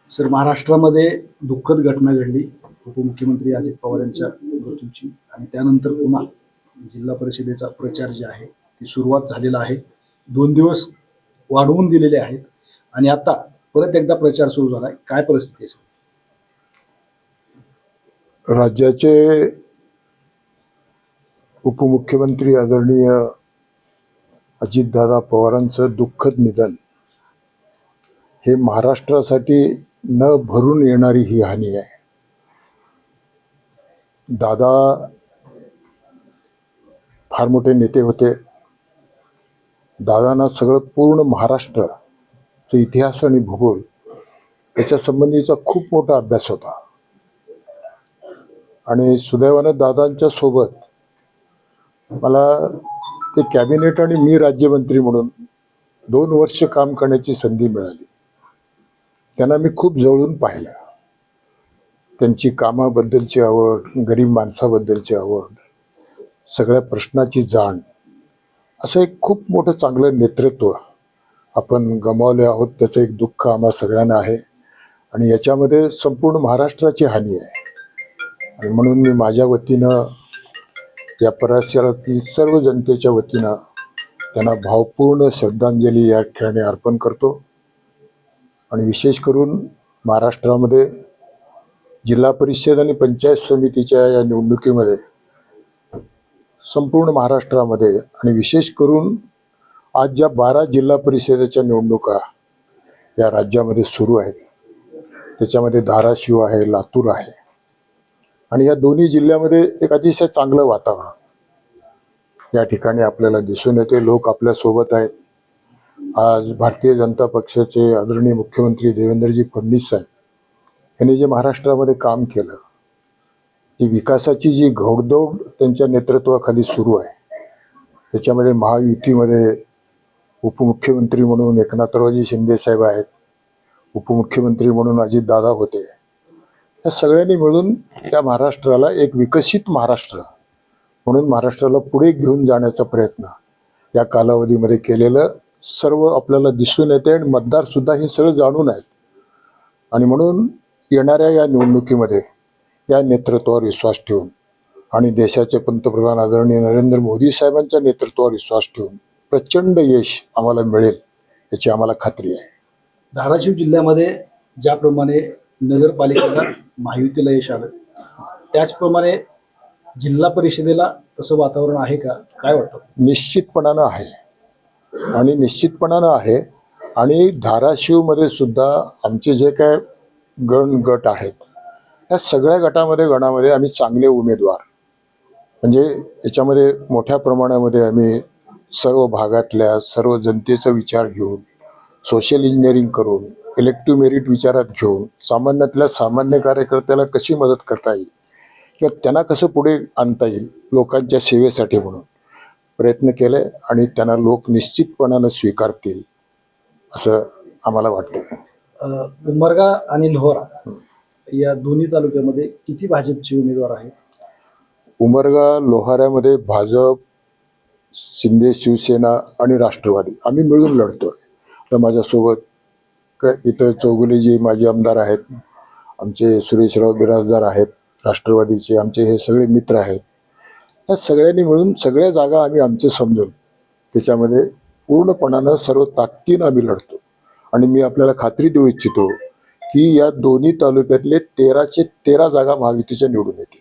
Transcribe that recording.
Sir, महाराष्ट्रामध्ये दुःखद घटना घडली उपमुख्यमंत्री अजित पवार यांच्या मृत्यूची, आणि त्यानंतर पुन्हा जिल्हा परिषदेचा प्रचार जे आहे ती सुरुवात झालेला आहे. 2 दिवस वाढवून दिलेले आहेत आणि आता परत एकदा प्रचार सुरू झालाय. काय परिस्थिती आहे? राज्याचे उपमुख्यमंत्री आदरणीय अजितदादा पवारांचं दुःखद निधन हे महाराष्ट्रासाठी न भरून येणारी ही हानी आहे. दादा फार मोठे नेते होते. दादांना सगळं पूर्ण महाराष्ट्राचा इतिहास आणि भूगोल याच्या संबंधीचा खूप मोठा अभ्यास होता. आणि सुदैवानं दादांच्या सोबत मला ते कॅबिनेट आणि मी राज्यमंत्री म्हणून 2 वर्ष काम करण्याची संधी मिळाली. त्यांना मी खूप जवळून पाहिलं. त्यांची कामाबद्दलची आवड, गरीब माणसाबद्दलची आवड, सगळ्या प्रश्नाची जाण, असं एक खूप मोठं चांगलं नेतृत्व आपण गमावले आहोत. त्याचं एक दुःख आम्हा सगळ्यांना आहे आणि याच्यामध्ये संपूर्ण महाराष्ट्राची हानी आहे. आणि म्हणून मी माझ्या वतीनं, या परिसरातील सर्व जनतेच्या वतीनं त्यांना भावपूर्ण श्रद्धांजली या ठिकाणी अर्पण करतो. आणि विशेष करून महाराष्ट्रामध्ये जिल्हा परिषद आणि पंचायत समितीच्या या निवडणुकीमध्ये संपूर्ण महाराष्ट्रामध्ये आणि विशेष करून आज ज्या 12 जिल्हा परिषदेच्या निवडणुका या राज्यामध्ये सुरू आहेत, त्याच्यामध्ये धाराशिव आहे, लातूर आहे, आणि या दोन्ही जिल्ह्यामध्ये एक अतिशय चांगलं वातावरण या ठिकाणी आपल्याला दिसून येते. लोक आपल्यासोबत आहेत. आज भारतीय जनता पक्षाचे आदरणीय मुख्यमंत्री देवेंद्रजी फडणवीस साहेब यांनी जे महाराष्ट्रामध्ये काम केलं, ती विकासाची जी घोडदौड त्यांच्या नेतृत्वाखाली सुरू आहे, त्याच्यामध्ये महायुतीमध्ये उपमुख्यमंत्री म्हणून एकनाथरावजी शिंदे साहेब आहेत, उपमुख्यमंत्री म्हणून अजितदादा होते. या सगळ्यांनी मिळून या महाराष्ट्राला एक विकसित महाराष्ट्र म्हणून महाराष्ट्राला पुढे घेऊन जाण्याचा प्रयत्न या कालावधीमध्ये केलेलं सर्व आपल्याला दिसून येते. आणि मतदारसुद्धा हे सगळं जाणून आहेत. आणि म्हणून येणाऱ्या या निवडणुकीमध्ये या नेतृत्वावर विश्वास ठेवून आणि देशाचे पंतप्रधान आदरणीय नरेंद्र मोदी साहेबांच्या नेतृत्वावर विश्वास ठेवून प्रचंड यश आम्हाला मिळेल याची आम्हाला खात्री आहे. धाराशिव जिल्ह्यामध्ये ज्याप्रमाणे नगरपालिकेला महायुतीला यश आलं, त्याचप्रमाणे जिल्हा परिषदेला तसं वातावरण आहे का? काय वाटतं? निश्चितपणानं आहे आणि निश्चितपणानं आहे. आणि धाराशिवमध्ये सुद्धा आमचे जे काय गट आहेत, या सगळ्या गणामध्ये आम्ही चांगले उमेदवार, म्हणजे याच्यामध्ये मोठ्या प्रमाणामध्ये आम्ही सर्व भागातल्या सर्व जनतेचा विचार घेऊन, सोशल इंजिनिअरिंग करून, इलेक्टिव्ह मेरिट विचारात घेऊन सामान्यातल्या सामान्य कार्यकर्त्याला कशी मदत करता येईल किंवा त्यांना कसं पुढे आणता येईल लोकांच्या सेवेसाठी म्हणून प्रयत्न केले. आणि त्यांना लोक निश्चितपणानं स्वीकारतील असं आम्हाला वाटतं. उमरगा आणि लोहारा या दोन्ही तालुक्यामध्ये किती भाजपचे उमेदवार आहेत? उमरगा लोहाऱ्यामध्ये भाजप, शिंदे शिवसेना आणि राष्ट्रवादी आम्ही मिळून लढतोय. तर माझ्यासोबत इथं चौगुले जे माजी आमदार आहेत, आमचे सुरेशराव बिराजदार आहेत राष्ट्रवादीचे, आमचे हे सगळे मित्र आहेत. या सगळ्यांनी मिळून सगळ्या जागा आम्ही आमचे समजून त्याच्यामध्ये पूर्णपणानं सर्व ताकदीनं आम्ही लढतो. आणि मी आपल्याला खात्री देऊ इच्छितो की या दोन्ही तालुक्यातले 13चे 13 जागा महायुतीच्या निवडून येतील.